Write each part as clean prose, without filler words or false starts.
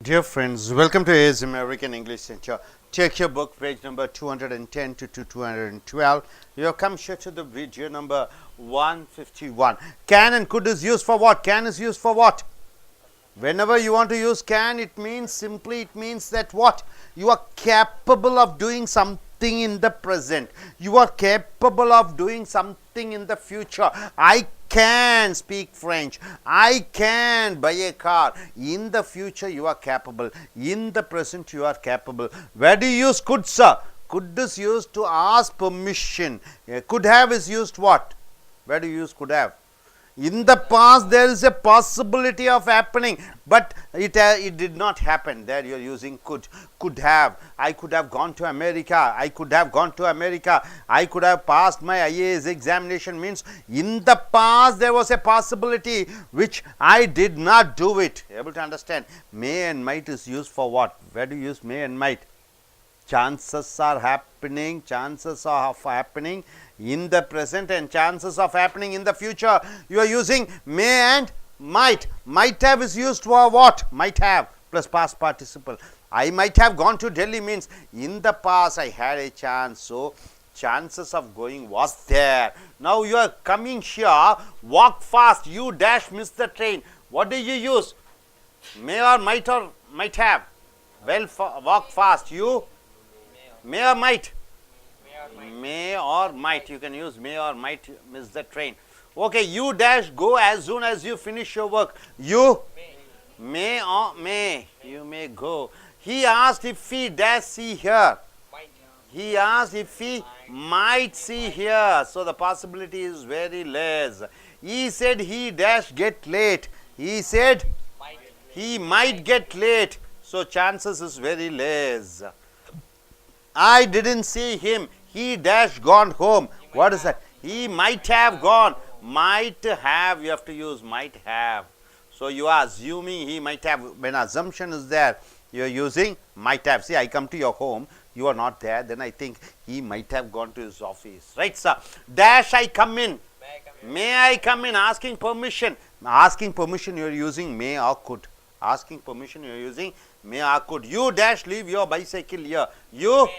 Dear friends, welcome to AS American English Center. Take your book, page number 210 to 212. You have come here to the video number 151. Can and could is used for what? Can is used for what? Whenever you want to use can, it means that what? You are capable of doing something in the present. You are capable of doing something in the future. I can speak French. I can buy a car. In the future, you are capable. In the present, you are capable. Where do you use could, sir? Could is used to ask permission. Could have is used what? Where do you use could have? In the past, there is a possibility of happening, but it did not happen. There you are using could have. I could have gone to America. I could have gone to America. I could have passed my IAS examination means in the past there was a possibility which I did not do it. Able to understand? May and might is used for what? Where do you use may and might? Chances are happening. Chances of happening in the present and chances of happening in the future. You are using may and might. Might have is used for what? Might have plus past participle. I might have gone to Delhi means in the past I had a chance. So, chances of going was there. Now, you are coming here, walk fast, you dash miss the train. What do you use? May or might have? Well, walk fast, you? May or might? May or might. You can use may or might miss the train. Okay, you dash go as soon as you finish your work. You? May or may. You may go. He asked if he dash see here. He asked if he might see here. So, the possibility is very less. He said he dash get late. He said he might get late. So, chances is very less. I didn't see him. He dash gone home. What is that? He might have gone. Might have, you have to use might have. So, you are assuming he might have. When assumption is there, you are using might have. See, I come to your home. You are not there. Then I think he might have gone to his office. Right, sir? Dash I come in. May I come in? Asking permission. Asking permission, you are using may or could. Asking permission, you are using may or could. You dash leave your bicycle here. You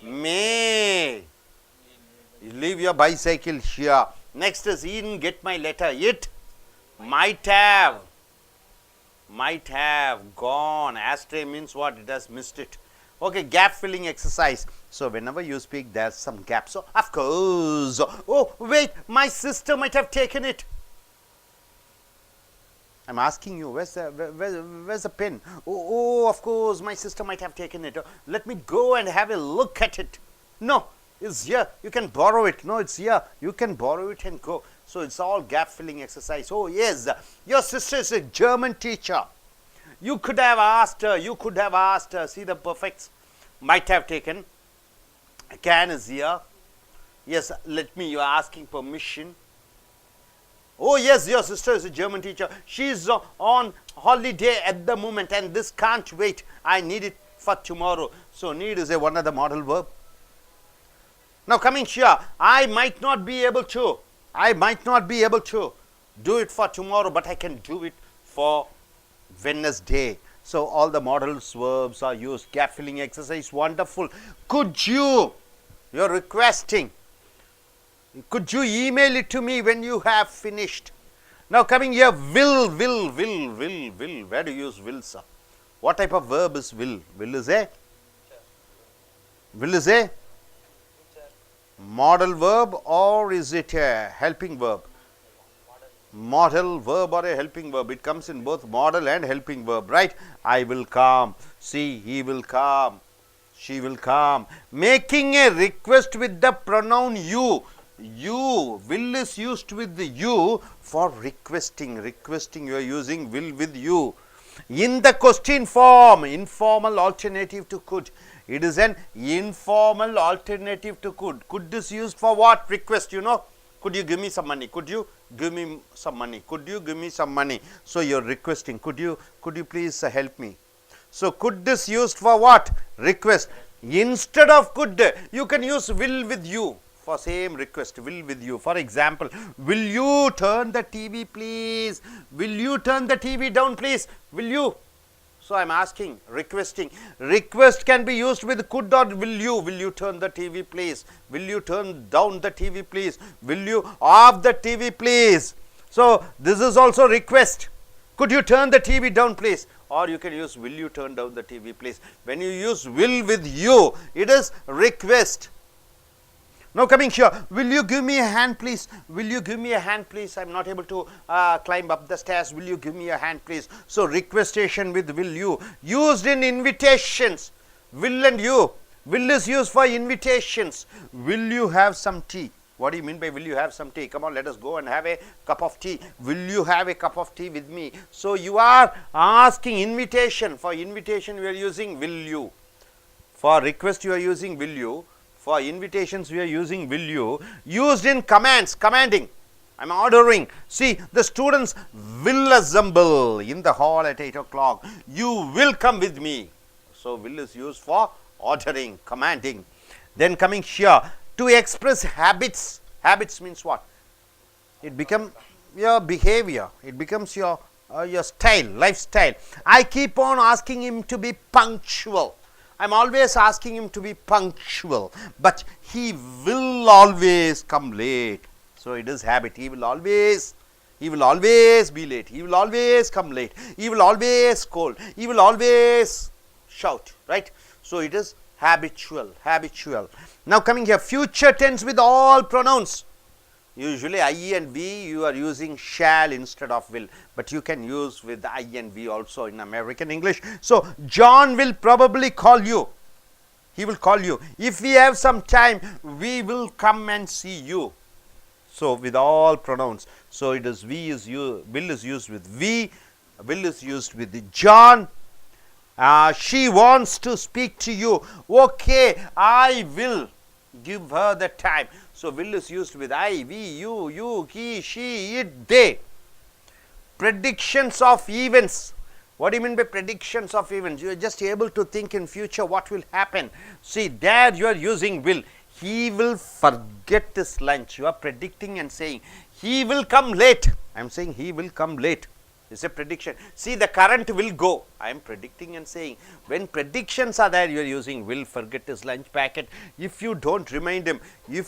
may leave your bicycle here. Next is he didn't get my letter. It might have gone. Astray means what? It has missed it. Okay, gap filling exercise. So, whenever you speak, there's some gap. So, of course. Oh, wait, my sister might have taken it. I'm asking you, where's the pen? Oh, of course, my sister might have taken it. Let me go and have a look at it. No, it's here. You can borrow it. No, it's here. You can borrow it and go. So, it's all gap filling exercise. Oh, yes, your sister is a German teacher. You could have asked her. You could have asked her. See the perfects? Might have taken. Can is here. Yes, let me. You are asking permission. Oh, yes, your sister is a German teacher. She is on holiday at the moment and this can't wait. I need it for tomorrow. So, need is one of the modal verb. Now, coming here, I might not be able to do it for tomorrow, but I can do it for Wednesday. So, all the modal verbs are used. Gap filling exercise, wonderful. Could you? You are requesting. Could you email it to me when you have finished? Now, coming here, will. Where do you use will, sir? What type of verb is will? Will is a modal verb or is it a helping verb? Modal verb or a helping verb. It comes in both modal and helping verb, right? I will come. See, he will come. She will come. Making a request with the pronoun you. You. Will is used with the you for requesting. Requesting, you are using will with you. In the question form, informal alternative to could. It is an informal alternative to could. Could is used for what? Request, you know. Could you give me some money? Could you give me some money? Could you give me some money? So, you are requesting. Could you please help me? So, could is used for what? Request. Instead of could, you can use will with you. For same request, will with you. For example, will you turn the TV please? Will you turn the TV down please? Will you? So, I am asking, requesting. Request can be used with could or will you. Will you turn the TV please? Will you turn down the TV please? Will you off the TV please? So, this is also request. Could you turn the TV down please? Or you can use will you turn down the TV please. When you use will with you, it is request. Now coming here, will you give me a hand please? Will you give me a hand please? I am not able to climb up the stairs. Will you give me a hand please? So, requestation with will you, used in invitations. Will and you. Will is used for invitations. Will you have some tea? What do you mean by will you have some tea? Come on, let us go and have a cup of tea. Will you have a cup of tea with me? So, you are asking invitation. For invitation, we are using will you. For request, you are using will you. For invitations, we are using will you. Used in commands, commanding. I am ordering. See, the students will assemble in the hall at 8 o'clock. You will come with me. So, will is used for ordering, commanding. Then coming here, to express habits. Habits means what? It becomes your behavior. It becomes your style, lifestyle. I keep on asking him to be punctual. I am always asking him to be punctual, but he will always come late. So, it is habit. He will always be late. He will always come late. He will always scold. He will always shout, right. So, it is habitual, habitual. Now, coming here, future tense with all pronouns. Usually, I and we, you are using shall instead of will, but you can use with I and we also in American English. So, John will probably call you. He will call you. If we have some time, we will come and see you. So, with all pronouns. So, it is we is used, will is used with we, will is used with the John. She wants to speak to you. Okay, I will give her the time. So, will is used with I, we, you, he, she, it, they. Predictions of events. What do you mean by predictions of events? You are just able to think in future what will happen. See, there you are using will. He will forget his lunch. You are predicting and saying, he will come late. I am saying he will come late. It's a prediction. See, the current will go. I am predicting and saying. When predictions are there, you are using will forget his lunch packet. If you don't remind him, he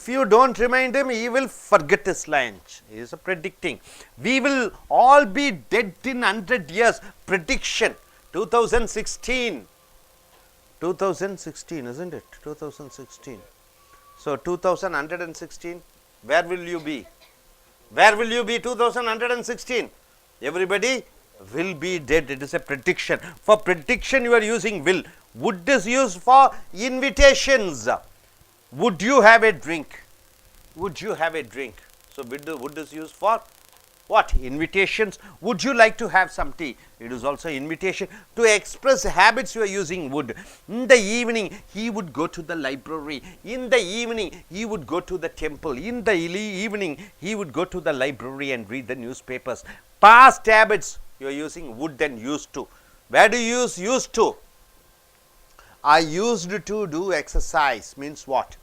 will forget his lunch. He is a predicting. We will all be dead in 100 years. Prediction. 2016. 2016, isn't it? 2016. So, 2116. Where will you be? Where will you be 2116? Everybody will be dead. It is a prediction. For prediction, you are using will. Would is used for invitations. Would you have a drink? Would you have a drink? So, would is used for what? Invitations. Would you like to have some tea? It is also invitation. To express habits, you are using would. In the evening, he would go to the library. In the evening, he would go to the temple. In the evening, he would go to the library and read the newspapers. Past habits, you are using would and used to. Where do you use used to? I used to do exercise means what?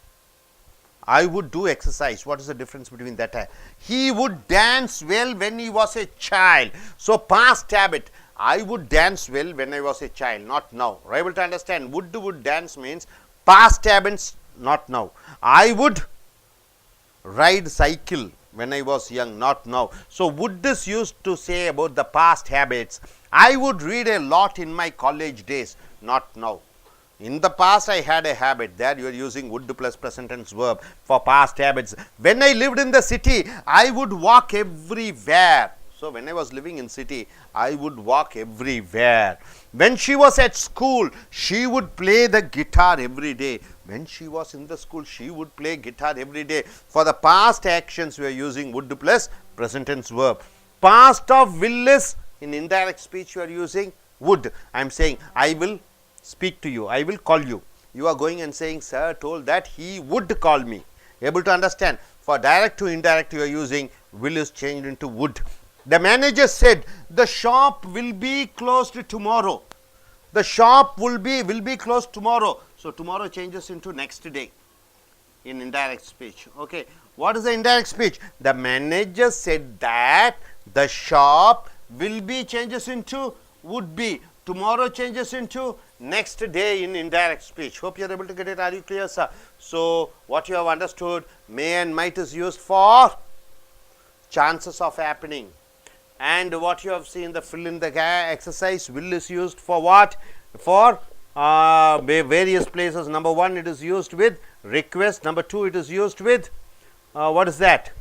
I would do exercise. What is the difference between that? He would dance well when he was a child. So, past habit. I would dance well when I was a child, not now. Are you able to understand? Would dance means past habits, not now. I would ride cycle when I was young, not now. So, would is used to say about the past habits. I would read a lot in my college days, not now. In the past, I had a habit. There you are using would plus present tense verb for past habits. When I lived in the city, I would walk everywhere. So, when I was living in city, I would walk everywhere. When she was at school, she would play the guitar every day. When she was in the school, she would play guitar every day. For the past actions, we are using would plus present tense verb. Past of will is, in indirect speech, you are using would. I am saying, I will speak to you. I will call you. You are going and saying, sir told that he would call me. Able to understand? For direct to indirect, you are using will is changed into would. The manager said, the shop will be closed tomorrow. The shop will be closed tomorrow. So, tomorrow changes into next day in indirect speech. Okay. What is the indirect speech? The manager said that the shop will be changes into would be. Tomorrow changes into next day in indirect speech. Hope you are able to get it. Are you clear, sir? So, what you have understood, may and might is used for chances of happening. And what you have seen, the fill in the exercise, will is used for what? For various places. Number one, it is used with request. Number two, it is used with what is that?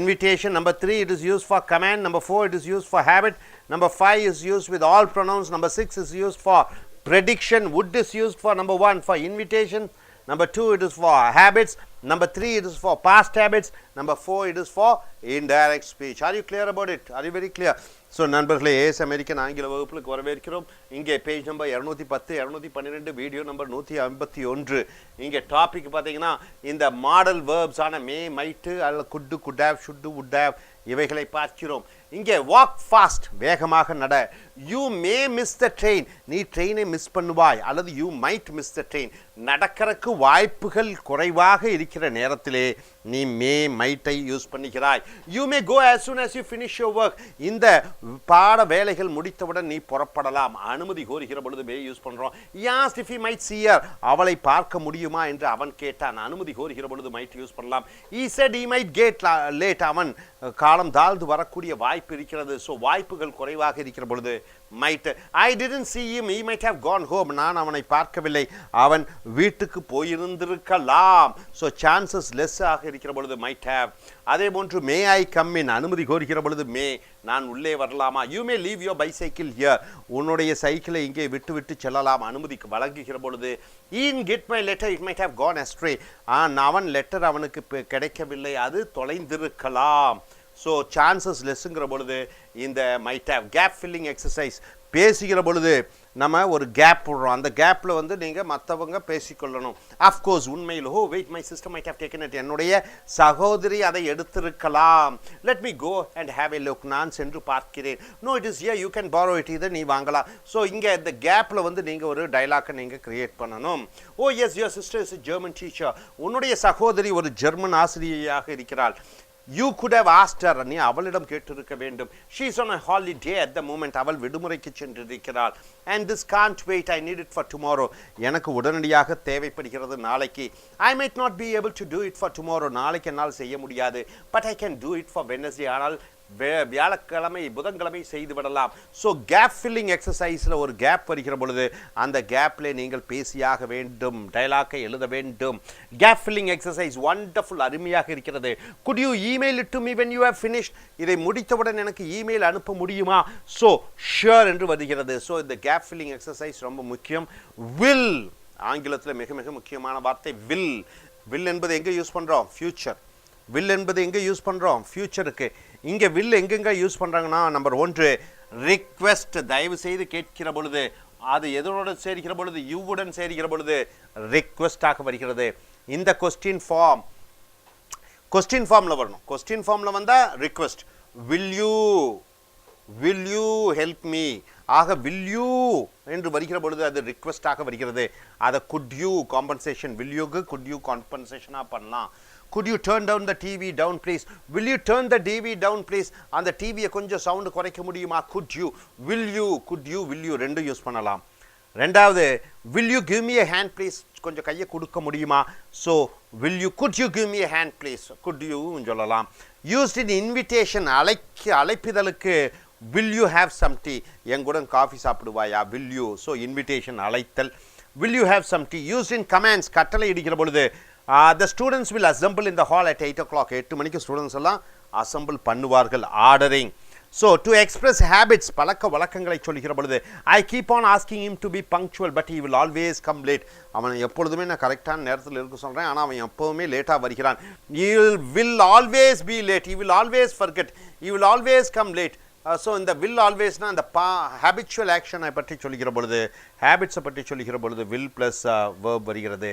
Invitation. Number three, it is used for command. Number four, it is used for habit. Number five is used with all pronouns. Number six is used for prediction. Would is used for number one for invitation. Number two, it is for habits. Number three, it is for past habits. Number four, it is for indirect speech. Are you clear about it? Are you very clear? So, நண்பர்களே as American ஆங்கில வகுப்புக்கு வரவேற்கிறோம். இங்கே page number 210 212 video number 151. இங்கே topic பார்த்தீங்கன்னா இந்த model verbs ஆன may might அல்ல could could have should would have இவைகளை பார்க்கிறோம். இங்கே வாக் ஃபாஸ்ட் வேகமாக நட. You may miss the train, நீ ட்ரெயினை மிஸ் பண்ணுவாய் அல்லது you might miss the train. நடக்கிறதுக்கு வாய்ப்புகள் குறைவாக இருக்கிற நேரத்திலே நீ மே மைட்டை யூஸ் பண்ணிக்கிறாய். You may go as soon as you finish your work, இந்த பாட வேலைகள் முடித்தவுடன் நீ புறப்படலாம். அனுமதி கோருகிற பொழுது மே யூஸ் பண்றோம். he asked if he might see her, அவளை பார்க்க முடியுமா என்று அவன் கேட்டான். அனுமதி கோருகிற பொழுது மைட் யூஸ் பண்ணலாம். he said he might get late, அவன் காலம் தாழ்ந்து வரக்கூடிய வாய்ப்பு இருக்கிறது. ஸோ வாய்ப்புகள் குறைவாக இருக்கிற பொழுது might. I didn't see him, he might have gone home, நான் அவனை பார்க்கவில்லை, அவன் வீட்டுக்கு போயிருந்திருக்கலாம். ஸோ சான்சஸ் லெஸ் ஆக இருக்கிற பொழுது might have. அதே போன்று மே ஐ கம் இன், அனுமதி கோருகிற பொழுது மே, நான் உள்ளே வரலாமா. You may leave your bicycle here, உன்னுடைய சைக்கிளை இங்கே விட்டு விட்டு செல்லலாம். அனுமதி வழங்குகிற பொழுது in get my letter it might have gone astray, அவன் லெட்டர் அவனுக்கு கிடைக்கவில்லை, அது தொலைந்திருக்கலாம். ஸோ சான்சஸ் லெஸ்ஸுங்கிற பொழுது இந்த might have. Gap filling exercise, பேசுகிற பொழுது நம்ம ஒரு கேப் விடுறோம். அந்த கேப்பில் வந்து நீங்கள் மற்றவங்க பேசிக்கொள்ளணும். அஃப்கோர்ஸ் உண்மையில் oh wait my system might have taken it, என்னுடைய சகோதரி அதை எடுத்திருக்கலாம். Let me go and have a look, நான் சென்று பார்க்கிறேன். No it is here you can borrow it, இதை நீ வாங்கலாம். ஸோ இங்கே இந்த கேப்பில் வந்து நீங்கள் ஒரு டைலாக்கை நீங்கள் கிரியேட் பண்ணணும். Oh yes your sister is German teacher, உன்னுடைய சகோதரி ஒரு ஜெர்மன் ஆசிரியையாக இருக்கிறாள். You could have asked her, நீ அவளிடம் கேட்டிருக்க வேண்டும். She is on a holiday at the moment, அவள் விடுமுறைக்கு சென்றிருக்கிறாள். And this can't wait, I need it for tomorrow, எனக்கு உடனடியாக தேவைப்படுகிறது நாளைக்கு. I might not be able to do it for tomorrow, நாளைக்கு என்னால் செய்ய முடியாது. But I can do it for Wednesday, ஆனால் வியாழக்கிழமை புதன்கிழமை செய்து விடலாம். ஸோ கேப் ஃபில்லிங் எக்ஸசைஸில் ஒரு கேப் வருகிற பொழுது அந்த கேப்பில் நீங்கள் பேசியாக வேண்டும், டைலாக்கை எழுத வேண்டும். கேப் ஃபில்லிங் எக்ஸசைஸ் வண்டர்ஃபுல், அருமையாக இருக்கிறது. Good you email it to me when you have finished, இதை முடித்தவுடன் எனக்கு இமெயில் அனுப்ப முடியுமா. ஸோ ஷியோர் என்று வருகிறது. ஸோ இந்த கேப் ஃபில்லிங் எக்ஸசைஸ் ரொம்ப முக்கியம். வில், ஆங்கிலத்தில் மிக மிக முக்கியமான வார்த்தை வில். வில் என்பது எங்கே யூஸ் பண்ணுறோம்? ஃபியூச்சர். வில் என்பது எங்கே யூஸ் பண்ணுறோம்? ஃபியூச்சருக்கு. இங்கே வில் எங்கெங்க யூஸ் பண்ணுறாங்கன்னா, நம்பர் ஒன்று ரிக்வெஸ்ட், தயவு செய்து கேட்கிற பொழுது, அது எதனுடன் சேர்க்கிற பொழுது, யூவுடன் சேர்க்கிற பொழுது ரிக்வெஸ்டாக வருகிறது. இந்த கொஸ்டின் ஃபார்மில் வரணும். கொஸ்டின் ஃபார்மில் வந்தால் request. Will you help me, ஆக வில் யூ என்று வருகிற பொழுது அது ரிக்வெஸ்டாக வருகிறது. அதை குட் யூ காம்பன்சேஷன், வில் யூக்கு குட் யூ காம்பன்சேஷனாக பண்ணலாம். Could you turn down the TV down please? Will you turn the TV down please? அந்த டிவியை கொஞ்சம் சவுண்டு குறைக்க முடியுமா? Could you, will you, could you, will you ரெண்டும் யூஸ் பண்ணலாம். ரெண்டாவது will you give me a hand please, கொஞ்சம் கையை கொடுக்க முடியுமா. So will you, could you give me a hand please, could you சொல்லலாம். used in invitation, அழைப்பிதழுக்கு will you have some tea, எங்குடன் காஃபி சாப்பிடுவாயா, will you. ஸோ invitation அழைத்தல். will you have some tea. used in commands, கட்டளை இடிக்கிற பொழுது the students will assemble in the hall at 8 o'clock, 8 மணிக்கு students எல்லாம் assemble பண்ணுவார்கள். Ordering. So to express habits, பழக்க வழக்கங்களை சொல்கிற பொழுது I keep on asking him to be punctual but he will always come late, அவன் எப்பொழுதுமே நான் கரெக்டான நேரத்தில் இருக்க சொல்கிறேன், ஆனால் அவன் எப்போவுமே லேட்டாக வருகிறான். he will always be late, he will always forget, he will always come late. So இந்த வில் ஆல்வேஸ்னால் இந்த ஹேபிச்சுவல் ஆக்ஷனை பற்றி சொல்கிற பொழுது, ஹேபிட்ஸை பற்றி சொல்கிற பொழுது வில் ப்ளஸ் வேர்ப் வருகிறது.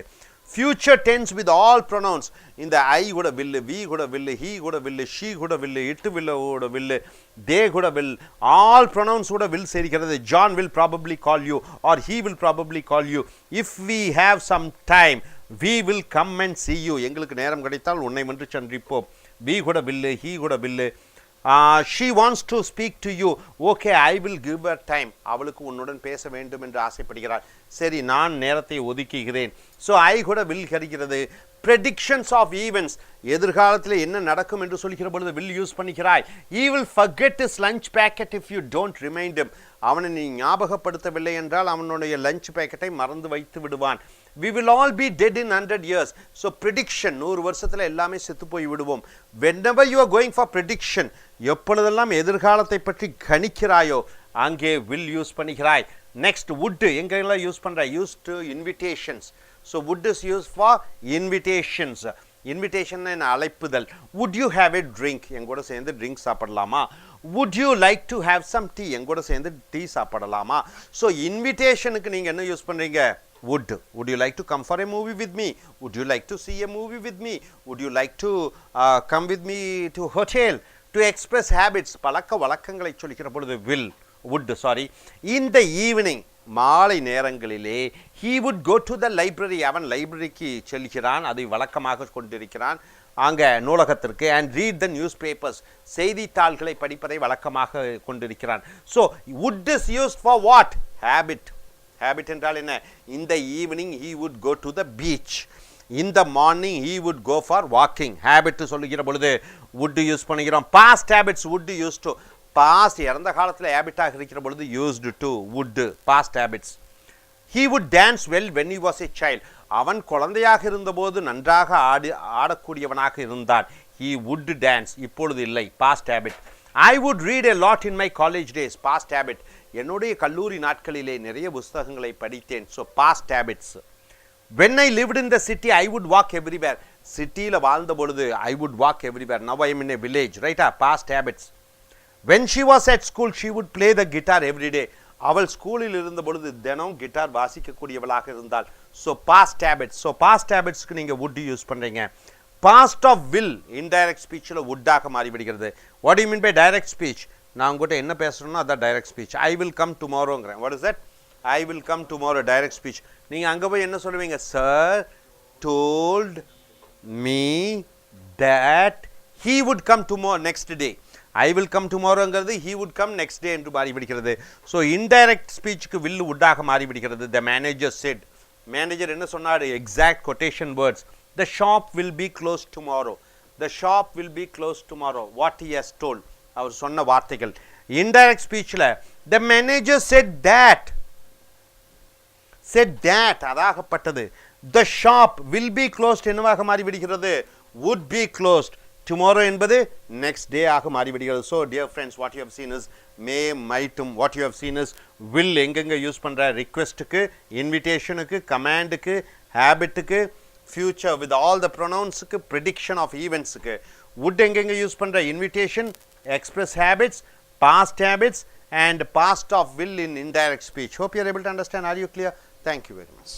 future tense with all pronouns, இந்த I கூட will, we கூட will, he கூட will, she கூட will, it will கூட will, they கூட will, all pronouns கூட will சேர்க்கிறது. John will probably call you or he will probably call you. if we have some time we will come and see you, எங்களுக்கு நேரம் கிடைத்தால் உன்னை வந்து சந்திப்போம். we கூட will, he கூட will. she wants to speak to you. Okay, I will give her time. அவளுக்கு உன்னுடன் பேச வேண்டும் என்று ஆசைப்படுகிறாள். சரி, நான் நேரத்தை ஒதுக்குகிறேன். ஸோ ஐ கூட வில் கிடைக்கிறது. predictions of events, எதிர்காலத்தில் என்ன நடக்கும் என்று சொல்கிற பொழுது will யூஸ் பண்ணிக்கிறாய். he will forget his lunch packet if you don't remind him. அவனை நீ ஞாபகப்படுத்தவில்லை என்றால் அவனுடைய லஞ்ச் பேக்கெட்டை மறந்து வைத்து விடுவான். we will all be dead in 100 years. so prediction, 100 வருஷத்துல எல்லாமே செத்து போய் விடுவோம். whenever you are going for prediction, எப்பொழுதெல்லாம் எதிர்காலத்தை பற்றி கணிக்கிறாயோ அங்கே will யூஸ் பண்ணிக்கிறாய். next would, எங்கெல்லாம் யூஸ் பண்ற? used to invitations. so would is used for invitations. invitation என்ன? அழைப்புதல். would you have a drink? எங்கூட சேர்ந்து drink சாப்பிடலாமா? would you like to have some tea? எங்கூட சேர்ந்து டீ சாப்பிடலாமா? so invitationக்கு நீங்க என்ன யூஸ் பண்றீங்க? would. would you like to come for a movie with me? would you like to see a movie with me? would you like to come with me to hotel? to express habits, பழக்க வழக்கங்களை சொல்லிக்கிற பொழுது will, would, sorry. in the evening, மாலை நேரங்களிலே he would go to the library. அவன் லைப்ரரிக்கு செல்கிறான், அதை வழக்கமாக கொண்டிருக்கிறான் அங்கே நூலகத்திற்கு. and read the newspapers, செய்தித்தாள்களை படிப்பதை வழக்கமாக கொண்டிருக்கிறான். so would is used for what? habit. habit என்றால் என்ன? in the evening he would go to the beach. in the morning he would go for walking. habit சொல்லுகிற பொழுது would யூஸ் பண்ணுகிறோம். past habits would used to. past இறந்த காலத்தில் ஹேபிட்டாக இருக்கிற பொழுது used to, would, past habits. he would dance well when he was a child. அவன் குழந்தையாக இருந்தபோது நன்றாக ஆடக்கூடியவனாக இருந்தான். he would dance. இப்பொழுது இல்லை, past habit. I would read a lot in my college days. past habit. என்னுடைய கல்லூரி நாட்களிலே நிறைய புத்தகங்களை படித்தேன். so past habits. when I lived in the city, I would walk everywhere. சிட்டியில் வாழ்ந்த பொழுது I would walk everywhere. now I am in a village, right? past habits. when she was at school, she would play the guitar every day. அவள் ஸ்கூலில் இருந்த பொழுது தினம் guitar வாசிக்கக்கூடியவளாக இருந்தாள். so past habits. so past habitsக்கு நீங்க would use பண்றீங்க. past of will, indirect speechல would ஆக மாறிவிடுகிறது. what do you mean by direct speech? நான் உங்ககிட்ட என்ன பேசுறேனோ அதான் direct speech. I will come tomorrowங்கறேன். what is that? I will come tomorrow, direct speech. நீங்க அங்க போய் என்ன சொல்லுவீங்க? sir told me that he would come tomorrow, next day. I will come tomorrowங்கிறது he would come next day என்று மாறிவிடுகிறது. so indirect speechக்கு will would ஆக மாறிவிடுகிறது. the manager said, manager என்ன சொன்னார்? exact quotation words. the shop will be closed tomorrow. the shop will be closed tomorrow. what he has told, அவர் சொன்ன வார்த்தைகள். indirect speechல the manager said that, Athagappattathu. the shop will be closed என்னவாக மாறிவிடுகிறது? would be closed. tomorrow என்பது next day ஆக மாறிவிடுகிறது. so dear friends, what you have seen is may, mightum. what you have seen is will எங்கெங்க use பண்ற? requestக்கு, invitationக்கு, commandக்கு, habitக்கு, future with all the pronounsக்கு, prediction of eventsக்கு. would எங்கெங்க use பண்ற? invitation, express habits, past habits and past of will in indirect speech. hope you are able to understand. are you clear? thank you very much.